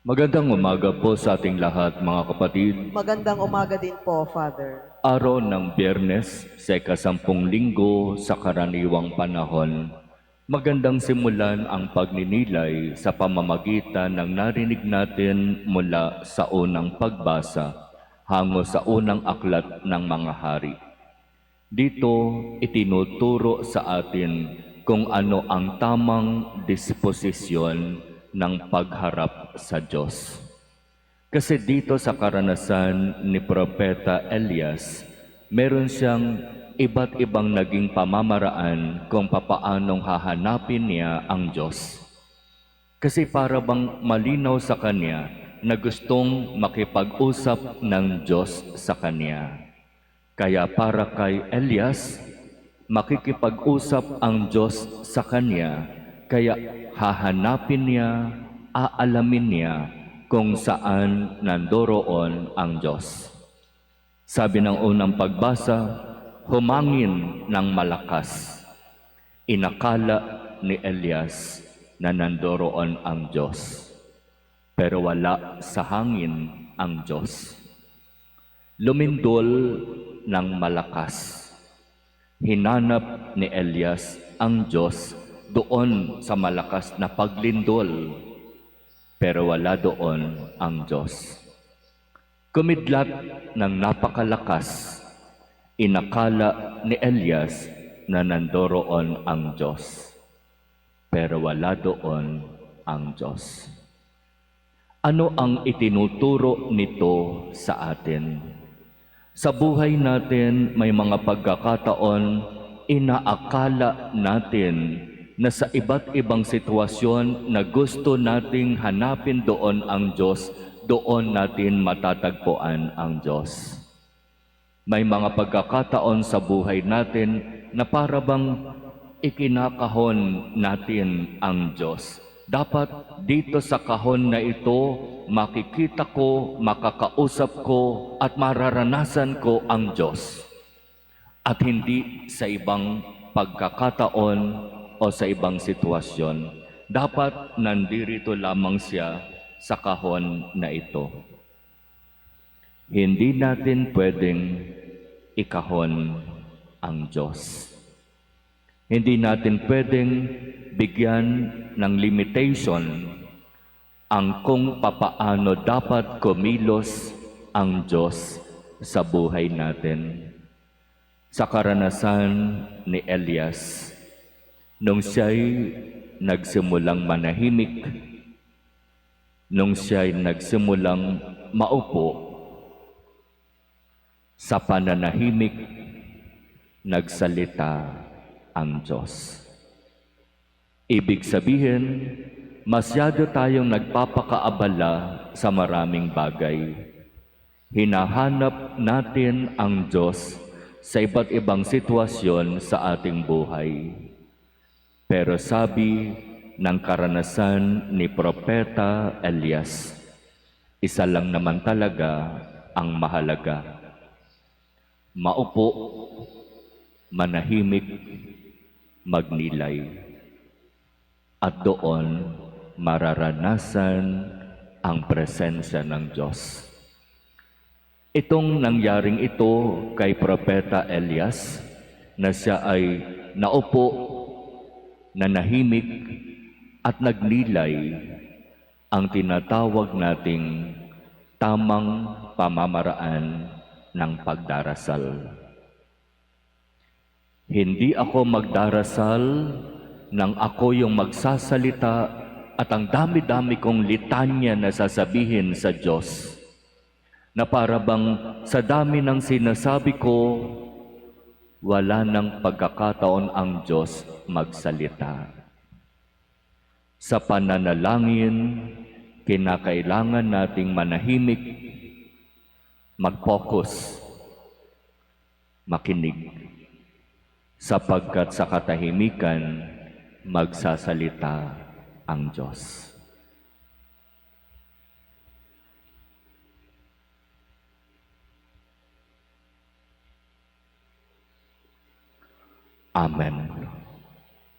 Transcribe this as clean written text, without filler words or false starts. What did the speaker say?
Magandang umaga po sa ating lahat, mga kapatid. Magandang umaga din po, Father. Araw ng Biyernes, sa ikasampung linggo sa karaniwang panahon. Magandang simulan ang pagninilay sa pamamagitan ng narinig natin mula sa unang pagbasa hango sa unang aklat ng mga hari. Dito, itinuturo sa atin kung ano ang tamang disposisyon ng pagharap sa Diyos. Kasi dito sa karanasan ni Propeta Elias, meron siyang iba't ibang naging pamamaraan kung papaanong hahanapin niya ang Diyos. Kasi para bang malinaw sa kanya na gustong makipag-usap ng Diyos sa kanya. Kaya para kay Elias, makikipag-usap ang Diyos sa kanya, kaya hahanapin niya, aalamin niya kung saan nandoroon ang Diyos. Sabi ng unang pagbasa, humangin ng malakas. Inakala ni Elias na nandoroon ang Diyos, pero wala sa hangin ang Diyos. Lumindol ng malakas. Hinanap ni Elias ang Diyos doon sa malakas na paglindol, pero wala doon ang Diyos. Kumidlat ng napakalakas, inakala ni Elias na nandoroon ang Diyos, pero wala doon ang Diyos. Ano ang itinuturo nito sa atin? Sa buhay natin, may mga pagkakataon, inaakala natin na sa iba't ibang sitwasyon na gusto nating hanapin doon ang Diyos, doon natin matatagpuan ang Diyos. May mga pagkakataon sa buhay natin na para bang ikinakahon natin ang Diyos. Dapat dito sa kahon na ito, makikita ko, makakausap ko, at mararanasan ko ang Diyos. At hindi sa ibang pagkakataon o sa ibang sitwasyon. Dapat nandirito lamang siya sa kahon na ito. Hindi natin pwedeng ikahon ang Diyos. Hindi natin pwedeng bigyan ng limitation ang kung papaano dapat kumilos ang Diyos sa buhay natin. Sa karanasan ni Elias, nung siya'y nagsimulang manahimik, nung siya'y nagsimulang maupo, sa pananahimik, nagsalita ang Diyos. Ibig sabihin, masyado tayong nagpapakaabala sa maraming bagay. Hinahanap natin ang Diyos sa iba't ibang sitwasyon sa ating buhay. Pero sabi ng karanasan ni Propeta Elias, isa lang naman talaga ang mahalaga. Maupo, manahimik, magnilay. At doon mararanasan ang presensya ng Diyos. Itong nangyaring ito kay Propeta Elias, na siya ay naupo, nanahimik, at nagnilay, ang tinatawag nating tamang pamamaraan ng pagdarasal. Hindi ako magdarasal nang ako yung magsasalita at ang dami-dami kong litanya na sasabihin sa Diyos, na para bang sa dami ng sinasabi ko, wala nang pagkakataon ang Diyos magsalita. Sa pananalangin, kinakailangan nating manahimik, mag-focus, makinig, sapagkat sa katahimikan, magsasalita ang Diyos. Amen.